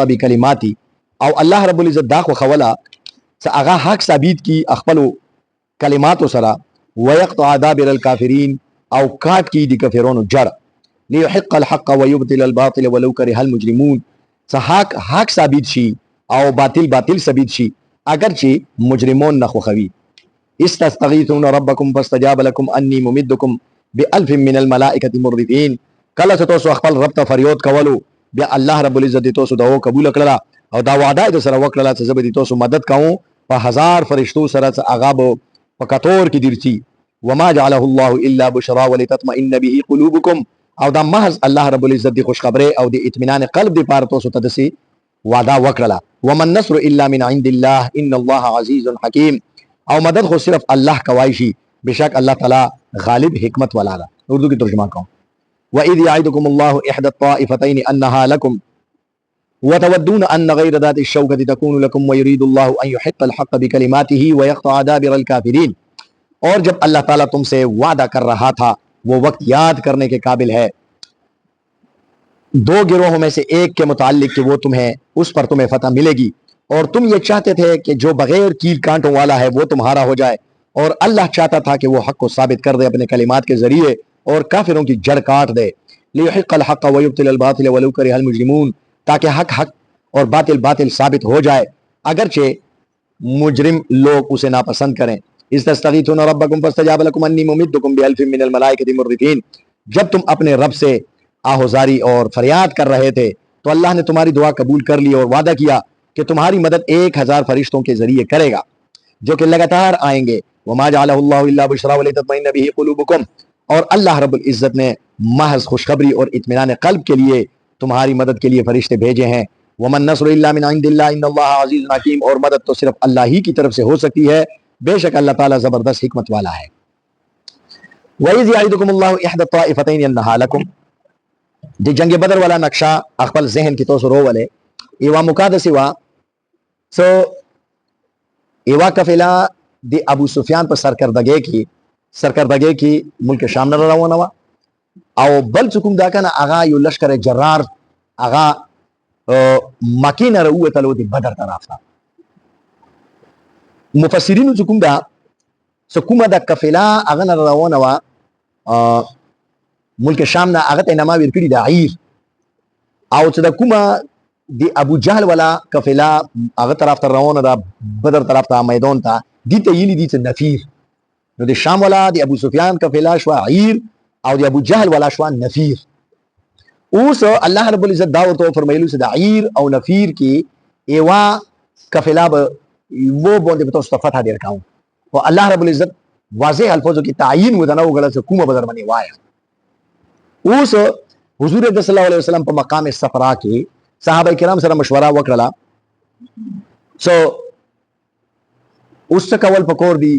بکلماتی او الله رب العزت دا خو خولا چې هغه حق ثابت کی خپل کلمات سره ويقطع دابر الكافرين او کاټ کی دي کافرونو جړ ليحق الحق ويبطل الباطل ولو كره المجرمون چې حق ثابت شي او باطل ثابت شي اگر چې مجرمون نه خوخوي استغيثون ربكم فاستجاب لكم اني ممدكم بألف من الملائكه مردفين کله چې تاسو خپل رب ته فریاد کولو بیا الله رب العزت تاسو دا قبول کړل او دا وعده د سره وکړه چې زبر تاسو مدد کوم په هزار فرشتو سره هغه په کتور کې درتي وما جعله الله الا بشرا ولتطمئن به قلوبكم او دا محض الله رب العزت دی خوش خبره او دی اطمینان قلب دی پاره تاسو ته دسي وعده وکړه ومن نصر الا من عند الله ان الله عزيز حكيم او مدد خو صرف الله کوي شي بشک الله تعالی غالب حکمت والا ده اردو کی ترجمه کوم واذ يعدكم الله احدى الطائفتين انها لكم وتودون ان غير ذات الشوكة تكون لكم ويريد الله ان يحق الحق بكلماته ويقطع دابر الكافرين اور جب اللہ تعالیٰ تم سے وعدہ کر رہا تھا وہ وقت یاد کرنے کے قابل ہے دو گروہوں میں سے ایک کے متعلق کہ وہ تمہیں اس پر تمہیں فتح ملے گی اور تم یہ چاہتے تھے کہ جو بغیر کیل کانٹوں والا ہے وہ تمہارا ہو جائے اور اللہ چاہتا تھا کہ وہ حق کو ثابت کر دے اپنے کلمات کے ذریعے اور کافروں کی جڑ کاٹ دے لیحق الحق ویبطل الباطل ولو کرہ المجرمون تاکہ حق اور باطل ثابت ہو جائے اگرچہ مجرم لوگ اسے ناپسند کریں استغیثون ربکم فاستجاب لکم انی ممدکم بألف من الملائکۃ مردفین جب تم اپنے رب سے آہوزاری اور فریاد کر رہے تھے تو اللہ نے تمہاری دعا قبول کر لی اور وعدہ کیا کہ تمہاری مدد 1000 فرشتوں کے ذریعے کرے گا جو کہ لگاتار آئیں گے وما جعلہ اللہ الا بشرا ولتطمئن به قلوبکم اور اللہ رب العزت نے محض خوشخبری اور اطمینان قلب کے لیے تمہاری مدد کے لیے فرشتے بھیجے ہیں ومن نصر الا من عند اللہ ان اللہ عزیز حکیم اور مدد تو صرف اللہ ہی کی طرف سے ہو سکتی ہے بے شک اللہ تعالیٰ زبردست حکمت والا ہے وَإِذْ يَعِدُكُمُ اللَّهُ إِحْدَى الطَّائِفَتَيْنِ أَنَّهَا لَكُمْ دی جنگ بدر والا نقشہ اخبر ذہن کی تو سو والے ایوا مقادس ایوا سو ایوا کفیلا دی ابو سفیان پر سرکردگی کی ملک شام نہ روانہ وا او بل چکم دا کنا اغا یو لشکر جرار اغا مکی نہ روه تلو دی بدر طرف تا مفسرین چکم دا سکومه دا کفیلا اغا نہ روانه وا ملک شام نه هغه ته نما ورکړي د عیر او چې د کومه د ابو جهل والا قافله هغه طرف ته روانه ده بدر طرف ته میدان ته دي ته یلی دي چې نفیر نو د شام والا د ابو سفیان قافله شو عیر او د ابو جهل والا شو نفیر اوس الله رب العزت دا ورته فرمایلو چې د عیر او نفیر کې ایوا قافله به وو باندې په تاسو فتح درکاو او الله رب العزت واضح الفاظو کې تعیین ودانه وغلا چې کومه بدر باندې وایا اوس حضور صلی الله علیه وسلم په مقام صفرا کې صحابه کرام سره مشوره وکړه سو اوس څه کول پکور دی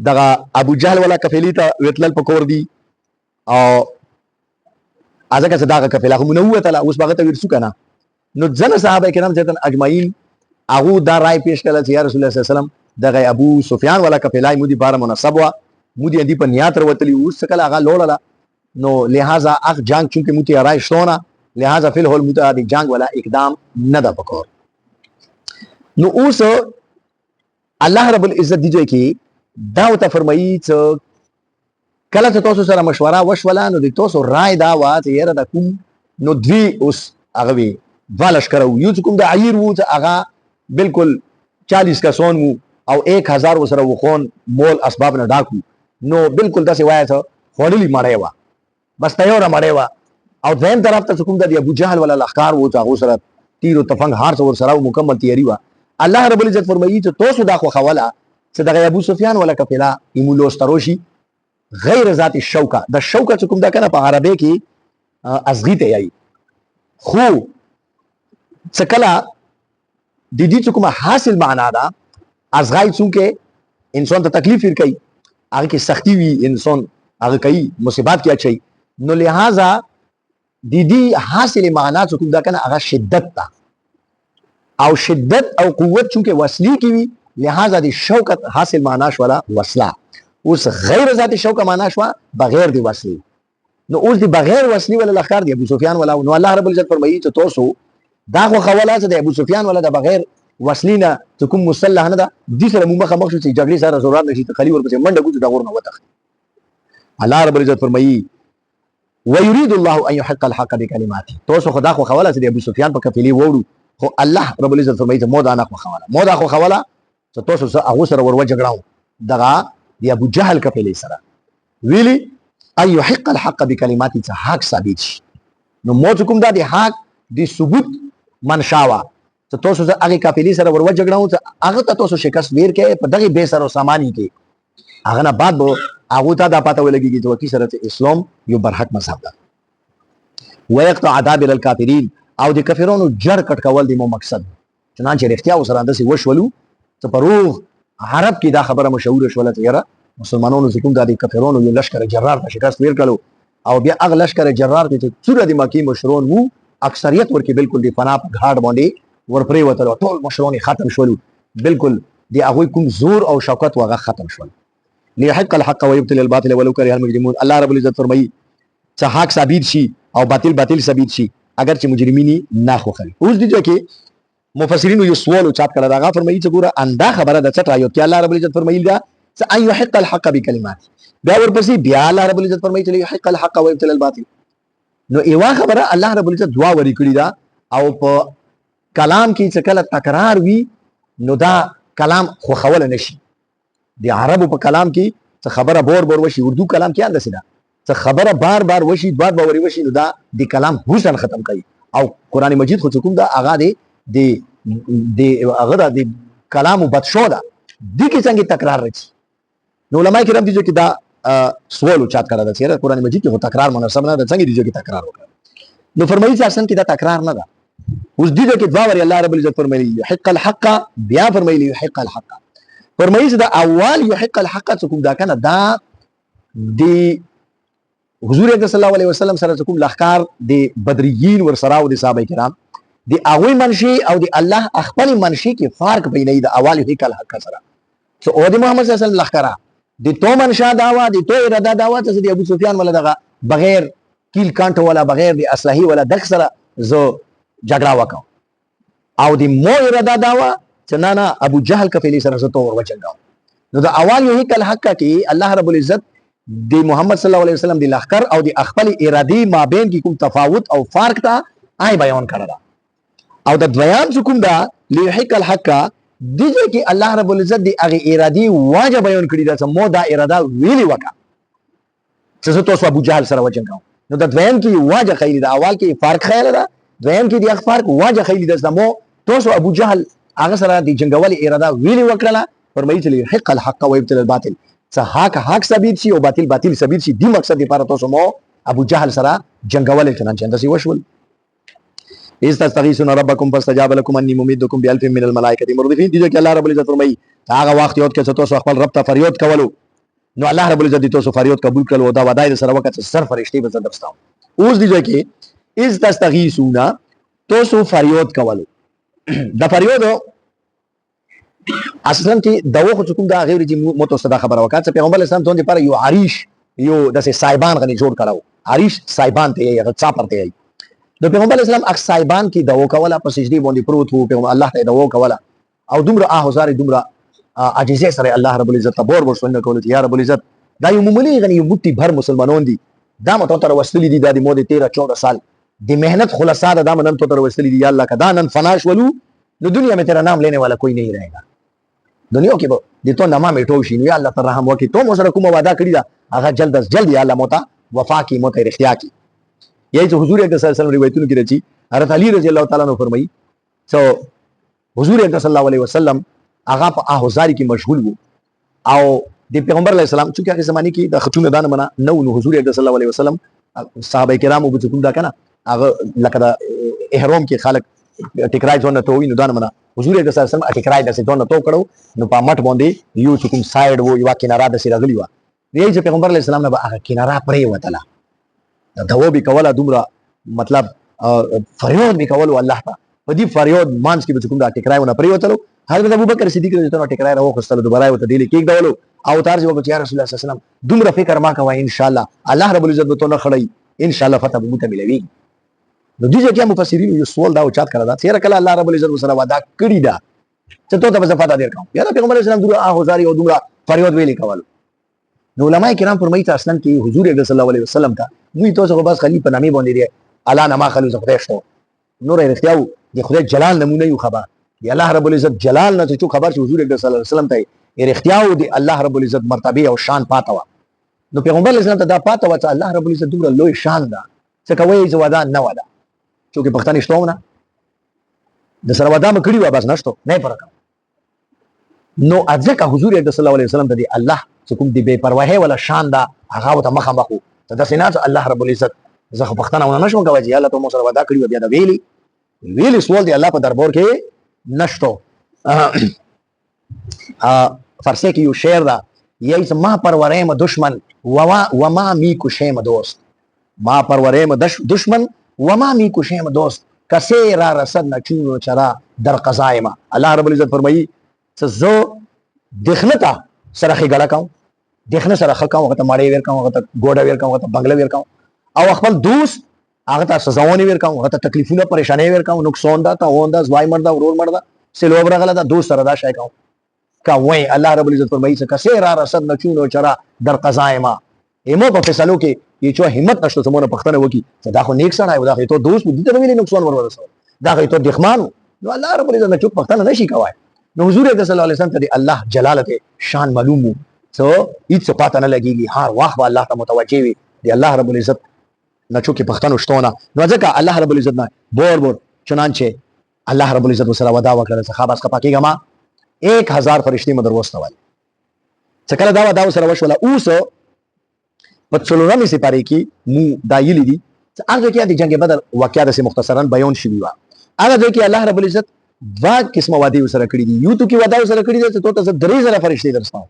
دغه ابو جهل والا کفیلی ته وتلل پکور دی او ازګه صداقه کفیله هم نو وته اوس باغ ته ورسو کنه نو ځنه صحابه کرام ځتن اجمعین هغه دا رائے پیش کړل چې یا رسول الله صلی الله علیه وسلم دغه ابو سفیان والا کفیله مودي بار مناسب وا مودي دی په نیات وروتلی اوس څه کله هغه لوړه نو لہذا اخ جنگ چونکہ متی رائے شونا لہذا فی الحال متعدد جنگ والا اقدام نہ دا پکور نو اوس اللہ رب العزت دیجئے کی داو تا فرمائی چا کلا تا توسو سر مشورہ وشولا نو دی توسو رائے داوا چا یہ دا کم نو دوی اس اغوی والش کرو یو چکم دا عیر وو چا اغا بالکل 40 کا سون وو او 1000 و سر و خون مول اسباب نہ ڈاکو نو بالکل دا سوایا چا خونلی مارے وا بس تیورا مړې وا او دیم طرف ته کوم د ابو جهل ولا لخر وو تا غسرت تیر او تفنګ هار څور سره مکمل تیاری وا الله رب العزت فرمایي چې تاسو دا خو خوله چې د ابو سفیان ولا کفلا ایمولوس تروشی غیر ذات الشوکه د شوکه کوم دا کنه په عربی کې ازغی ته یای خو څکلا د دې کومه حاصل معنا دا ازغای څوکه انسان ته تکلیف ور کوي هغه کې سختی وی انسان هغه کوي مصیبات کې اچي نو لہذا دی حاصل معنا کوم دا کنه هغه شدت تا او شدت او قوت چونکه وصلی کی وی لہذا دی شوکت حاصل معنا شولا وصله اوس غیر ذات شوکه معنا شوا بغیر دی وصلی نو اوس دی بغیر وصلی ولا لخر دی ابو سفیان ولا نو الله رب العزت فرمایي چې تاسو دا خو خوله چې د ابو سفیان ولا د بغیر وسلینا چې کوم مسلح نه ده دې سره موږ مخ شو چې جګړې سره ضرورت نشي ته خلی ورپسې منډه کوو دا غور نه وته. الله رب العزت فرمایي ويريد الله ان يحق الحق بكلماته. تاسو خدا خو خوله چې د ابو سفیان په کفیلی وړو خو الله رب العزت فرمایي ته مو دا نه خو خوله مو دا خو خوله چې تاسو هغه سره ور وجګړاو دغه د ابو جهل کفیلی سره ویلي ان يحق الحق بكلماته ته حق ثابت شي. نو مو کوم دا د حق د ثبوت منشاوه ته تاسو هغه کافلی سره ور وجګړاو ته هغه ته تاسو شکست ویر کې په دغه به سره سامانی کې هغه نه بعد به هغه ته دا پته ولګي چې وکی سره اسلام یو برحق مذهب ده. ويقطع دابر الكافرين او د کافرونو جړ کټ کول دی مو مقصد. چنانچه رښتیا وسره اندسي وشولو ته پروغ عرب کې دا خبره مشهور شوله چې یاره مسلمانانو کوم د کافرونو یو لشکره جرار ته شکست ویر کړو او بیا هغه لشکره جرار ته څوره د مکی مشرون وو اکثریت ورکه بالکل دی فنا په غاړ باندې ورپرې وته ټول مشرون ختم شول بالکل دی هغه کوم زور او شوکت وغه ختم شول. ليحق الحق ويبطل الباطل ولو كره المجرمون. الله رب العزت فرمایي چې حق ثابت شي او باطل ثابت شي اگر چې مجرمین نه خوخل. اوس دي چې مفسرین یو سوال چات کړه دا فرمایي چې ګوره انده خبره د چټ رايو کې الله رب العزت فرمایي دا چې ان يحق الحق بكلمات بیا ورپسې بیا الله رب العزت فرمایي چې يحق الحق ويبطل الباطل. نو ایوا خبره الله رب العزت دعا ورې کړی دا او په کلام کې چې کله تکرار وي نو دا کلام خو خوله نشي. د عربو په کلام کې څه خبره بور وشي اردو کلام کې اندسه ده څه خبره بار وشي بار وشي نو دا د کلام حسن ختم کوي او قران مجید خو کوم دا هغه د هغه د کلام بد شو ده د کې څنګه تکرار راځي. نو علماء کرام دي چې دا سوال چات کړه دا چې قران مجید کې تکرار مناسب نه ده څنګه دي چې تکرار وکړي. نو فرمایي چې اصلا کې دا تکرار نه ده. اوس دې کې دوا ور الله رب العزت فرمایي يحق الحق بیا فرمایي يحق الحق فرمایي چې دا اول يحق الحق څه کوم دا کنه دا د حضور صلی الله علیه وسلم سره کوم لخر د بدرین ور سره او د صحابه کرام د اول منشي او د الله خپل منشي کې فرق بینه د اول يحق الحق سره. سو او د محمد صلی الله علیه وسلم لخر د تو منشا داوا د تو اراده داوا چې د ابو سفیان ولا دغه بغیر کیل کانټ ولا بغیر د اصلحي ولا دغ سره زو جګړه وکاو او د مو اراده داوا چې نه ابو جهل کفیلی سره زه تو ور وچنګاو. نو د اول یو هیکل حق کې الله رب العزت د محمد صلی الله علیه وسلم د لخر او د خپل ارادي مابین کې کوم تفاوت او فرق ته آی بیان کړل او د دویان کوم دا ليحق الحق دغه کې الله رب العزت د هغه ارادي واجب بیان کړی دا چې مو دا اراده ویلی وکا چې زه تاسو ابو جهل سره وچنګاو. نو د دویم کې واجب خیلی دا اول کې فرق خیال دا دویم کې د فرق واجب خیلی دا مو تاسو ابو جهل هغه سره د جنگولي اراده ویلی وکړه. فرمایي چې يحق الحق ويبطل الباطل څه حق ثابت شي او باطل ثابت شي دی مقصد لپاره تاسو مو ابو جهل سره جنگولي چنانچه اندسي وشول. اذ تستغيثون ربكم فاستجاب لكم اني ممدكم ب1000 من الملائكه مردفين. دي چې الله رب العزت فرمایي هغه وخت یو کې تاسو خپل رب ته فریاد کولو نو الله رب العزت تاسو فریاد قبول کړو دا ودای سره وخت سر فرشتي به درستاو. اوس دي چې اذ تستغيثون تاسو فریاد کولو دا فریاد اصلا کې دغه خو کوم دا غیر چې متوسطه خبره وکړه چې پیغمبر اسلام ته لپاره یو عریش یو د صایبان غني جوړ کړو. عریش صایبان ته یې غڅا پرته یې د پیغمبر اسلام اکس صایبان کې دغه کوله په سجدي باندې پروت وو پیغمبر الله ته دغه کوله او دومره هزار دومره عاجزه سره الله رب العزت تبور ورسونه کول چې یا رب العزت دا یو معمولی غني یو بوتي بھر مسلمانون دي دا متو تر وسلی دي د مو 13-14 سال د مهنت خلاصہ دا من تو تر وسلی دي یا الله کدا نن فناش ولو نو دنیا میں تیرا نام لینے والا کوئی نہیں رہے گا. دنیا کې به د تو نامه میټو شي نو یا الله تعالی رحم وکي تو مو سره کوم وعده کړی دا هغه جلد از جلد یا الله موتا وفا کی موت اختیار کی. یہی تو حضور اکرم صلی الله علیه وسلم روایتونو کې راځي حضرت علی رضی الله تعالی عنہ فرمایي سو حضور اکرم صلی الله علیه وسلم هغه په احزاری کې مشغول وو او د پیغمبر علیه السلام چې هغه زمانه کې د خطونه دانه منا نو حضور اکرم صلی الله علیه وسلم صحابه کرام وو چې کوم دا کنه هغه لکه د احرام کې خلق ټیکرای ځونه ته وینو دانه منا حضور اکرم صلی الله علیه وسلم ټیکرای دسه ځونه تو کړو نو په مټ باندې یو چې کوم سایډ وو یو کناره د سره غلی و دی چې پیغمبر علیه السلام نه هغه کناره پرې وتله دا و به کوله دومره مطلب فریاد به کول الله ته په دې فریاد مانس کې به کوم دا ټیکرایونه پرې وتلو. حضرت ابوبکر صدیق رضی الله عنه ټیکرای راو خستل دوباره وته دی لیک ډولو او تارجه وکړ یا رسول الله صلی الله علیه وسلم دومره فکر ما کوي ان شاء الله الله رب العزت ته نه خړی ان شاء الله فتح به ملوي. نو دې ځکه مفسرین یو سوال دا او چات کړه دا چې کله الله رب العزت سره وعده کړی دا چې ته به فتح درکوم یا پیغمبر اسلام دوه هزار او دوه فریاد ویلې کول نو علماء کرام فرمایي چې اصلا کې حضور صلی الله علیه وسلم ته دوی تاسو بس خلیفہ نامې باندې دی الا نما خلو خدای شته نور اختیاو دی خدای جلال نمونه یو خبر دی الله رب العزت جلال نه چې خبر چې حضور صلی الله علیه وسلم ته اختیاو دی الله رب العزت مرتبه او شان پاتوا نو پیغمبر اسلام ته دا پاتوا چې الله رب العزت دومره لوی شان ده څه کوي چې وعده نه وعده چې پښتني شتونه د سره وعده مکړی و بس نشته نه پرکا نو ځکه حضور صلی الله علیه وسلم ته دی الله چې کوم دی بے پرواهه ولا شان دا هغه ته مخه مخو ته د سینات الله رب العزت زه خو پښتنه ونه نشم کوي چې الله ته مو سره وعده کړی و بیا دا ویلی سوال دی الله په دربار کې نشته فارسی کې یو شعر دا یی ما پروریم دشمن و ما می کشیم دوست ما پروریم دشمن و ما می کشیم دوست کسی را رسد نچون چرا در قضای ما الله رب العزت فرمایي چې زه دخنتا سره خګړه کوم دخنه سره خلکو هغه ته ماړې ور کوم هغه ته ګوډه ور کوم هغه ته بنگله ور کوم او خپل دوست هغه ته سزاونه ور کوم هغه ته تکلیفونه پریشانې ور کوم نقصان دا ته ووندا زوای مردا ورور مردا سلوب راغله دا دوست سره دا شای کوم کا وای الله رب العزت فرمایي چې کسی را رسد نچون چرا در قضای ما ایمو په فیصلو کې یې چې همت نشته سمونه پښتنه وکي چې دا خو نیک سره دا ته دوست دې ته ویلې نقصان ور ورسول دا ته دښمن نو الله رب العزت چوک پښتنه نشي کوي نو حضور صلی الله علیه وسلم ته الله جلالت شان معلوم وو سو هیڅ پاته نه لګيږي هر وخت الله ته متوجي وي دی الله رب العزت نه چوکي پښتنو شتونه نو ځکه الله رب العزت نه بور چنانچه الله رب العزت وسره ودا وکړه صحابه کا پاکیګه ما 1000 فرشتي مدر وستول څکه دا ودا وسره وشول اوس په څلورمې سپاره کې مو دایلی دي هغه کې د جنگ بدر واقعیا د مختصرا بیان شوی و هغه کې الله رب العزت dva قسمه وعده وسره کړی دي یو تو کې وعده وسره کړی دي ته ته 3000 فرشتي درستاو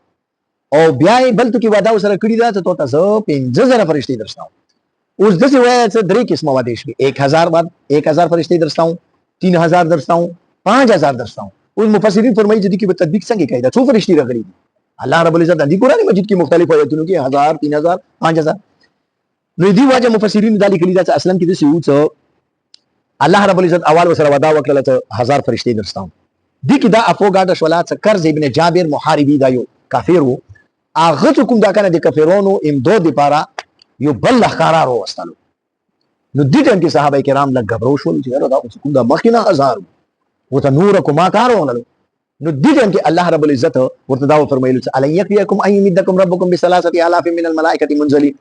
او بیا بل تو کې وعده وسره کړی دي ته ته 5000 فرشتي درستاو اوس دغه وایي چې درې قسمه وعده شوی 1000 بعد 1000 فرشتي درستاو 3000 درستاو 5000 درستاو اوس مفسرین فرمایي چې دغه په تطبیق څنګه کوي دا څو فرشتي راغلي الله رب العزت د قرآن مجید کې مختلف آیاتونو کې 1000 3000 5000 نو دی واجه مفسرین د لیکلي دا اصلا کې د سیو الله رب العزت اول وسره ودا وکړه ته 1000 فرشتي درستاو دي کې دا افوګاډ شولات کرز ابن جابر محاربي دا یو کافر وو هغه کوم دا کنه د کافرونو امداد لپاره یو بل قرار وستلو نو دې ټیم کې صحابه کرام لږ غبرو شول چې دا کوم دا مخینه 1000 وته نور کومه کارونه نو دې ټیم کې الله رب العزت ورته دا فرمایلی چې الی یکیکم ای یمدکم ربکم بثلاثه الاف من الملائکه منزلین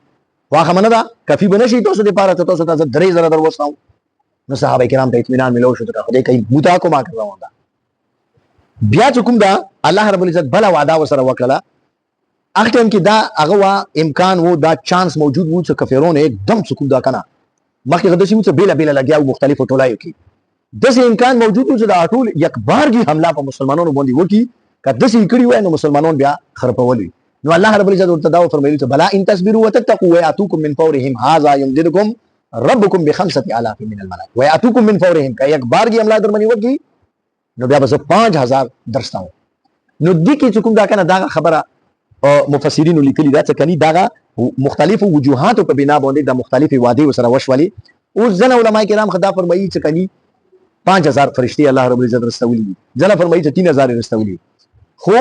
واخه منه دا کفی بنشي تاسو د پاره تاسو ته 3000 در وستاو نو صحابه کرام ته اطمینان ملو شو ته خدای کوي بوتا کومه کړو دا بیا کوم دا الله رب العزت بلا وعده وسره وکړه اخر ټیم کې دا هغه امکان وو دا چانس موجود وو چې کفرونه एकदम سکون دا کنه مخکې غدې چې بیل بیل لګیاو مختلفو ټولایو کې دغه امکان موجود وو چې دا ټول یک بارګي حمله په مسلمانانو باندې وکي کله چې کړي وای نو مسلمانان بیا خرپولي نو الله رب العزت ورته دا فرمایلی چې بلا ان تصبروا وتتقوا وياتوكم من فورهم هذا يمددكم ربكم بخمسه الاف من الملائكه وياتوكم من فورهم که یک بارګي حمله در باندې وکي نو بیا بس 5000 درستاو نو دې کې کوم دا کنه دا خبره مفسرین لیکلي دا چې کني دا مختلفو وجوهاتو په بنا باندې د مختلفي وعده وسره وشولي او ځنه علماء کرام خدا فرمایي چې کني 5000 فرشتي الله رب العزت رسولي ځنه فرمایي چې 3000 رسولي خو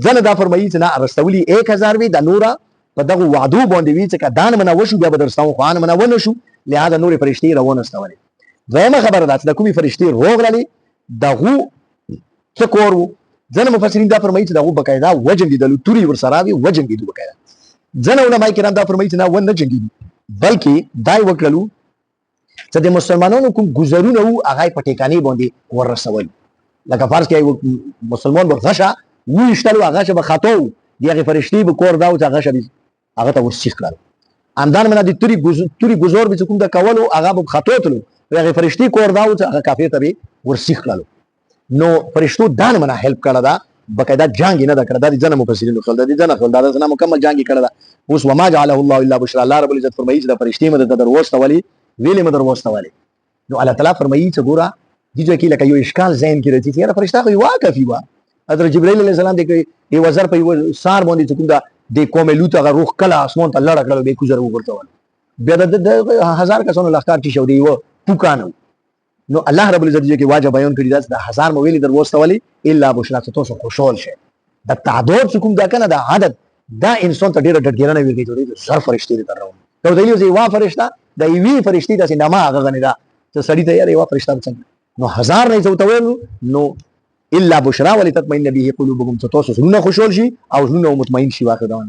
ځنه دا فرمایي چې نه رسولي 1000 وی د نورا په دغه وعدو باندې وی چې دان منه وشو بیا بدرستاو خوان منه ونه شو لهدا نور فرشتي روان استولي زما خبره ده چې کومي فرشتي روغلي دغه څکور ځنه مفسرین دا فرمایي چې دغه بقاعده وجن دي د توري ور سره وی وجن دي بقاعده ځنه علماء کرام دا فرمایي چې نه ونه جنګي بلکې دای وکړلو چې د مسلمانانو کوم گزارونه وو هغه په ټیکانی باندې ورسول لکه فرض کې مسلمان ورغشه وو اشتلو هغه به خاطو دغه فرشتي به کور داو چې هغه شبي هغه ته ورسیخ کړل اندان منه د توري گزار به کوم دا کولو هغه به خاطو تلو هغه فرشتي کور داو چې هغه کافر ته ورسیخ کړل نو فرشتو دان منه هلپ کړه دا بقاعده جنگ نه دا کړه دا ځنه مفسرین خپل د ځنه خپل دا ځنه مکمل جنگ کړه دا اوس وما جعله الله الا بشرا الله رب العزت فرمایي چې د فرشتي مدد در وستولي ویلې مدر وستولي نو الله تعالی فرمایي چې ګوره دې کې لکه یو اشکال ذهن کې راځي چې فرشتہ خو واقفي وا حضرت جبرائیل علیه السلام دې یو وزر په سار باندې کوم دا د قوم لوط هغه روح کله اسمان ته لړ کړل به کوزر وګرځول بیا د 1000 کسانو لخر چې شو دی و پوکانو نو الله رب العزت کې واجب بیان کړی دا 1000 مویل در وستولي الا بشرا تاسو خوشحال شه د تعداد کوم دا کنه دا عدد دا انسان ته ډیره ډډګیرنه ویږي ته زر فرشتي دي درو نو دایلی زی وا فرشتہ د یوی فرشتي د سینما هغه غنی دا چې سړی ته یې یو فرشتہ څنګه نو 1000 نه څوته ویلو نو الا بشرا ولتطمئن به قلوبهم تاسو زونه خوشحال شي او زونه مطمئن شي واخر دا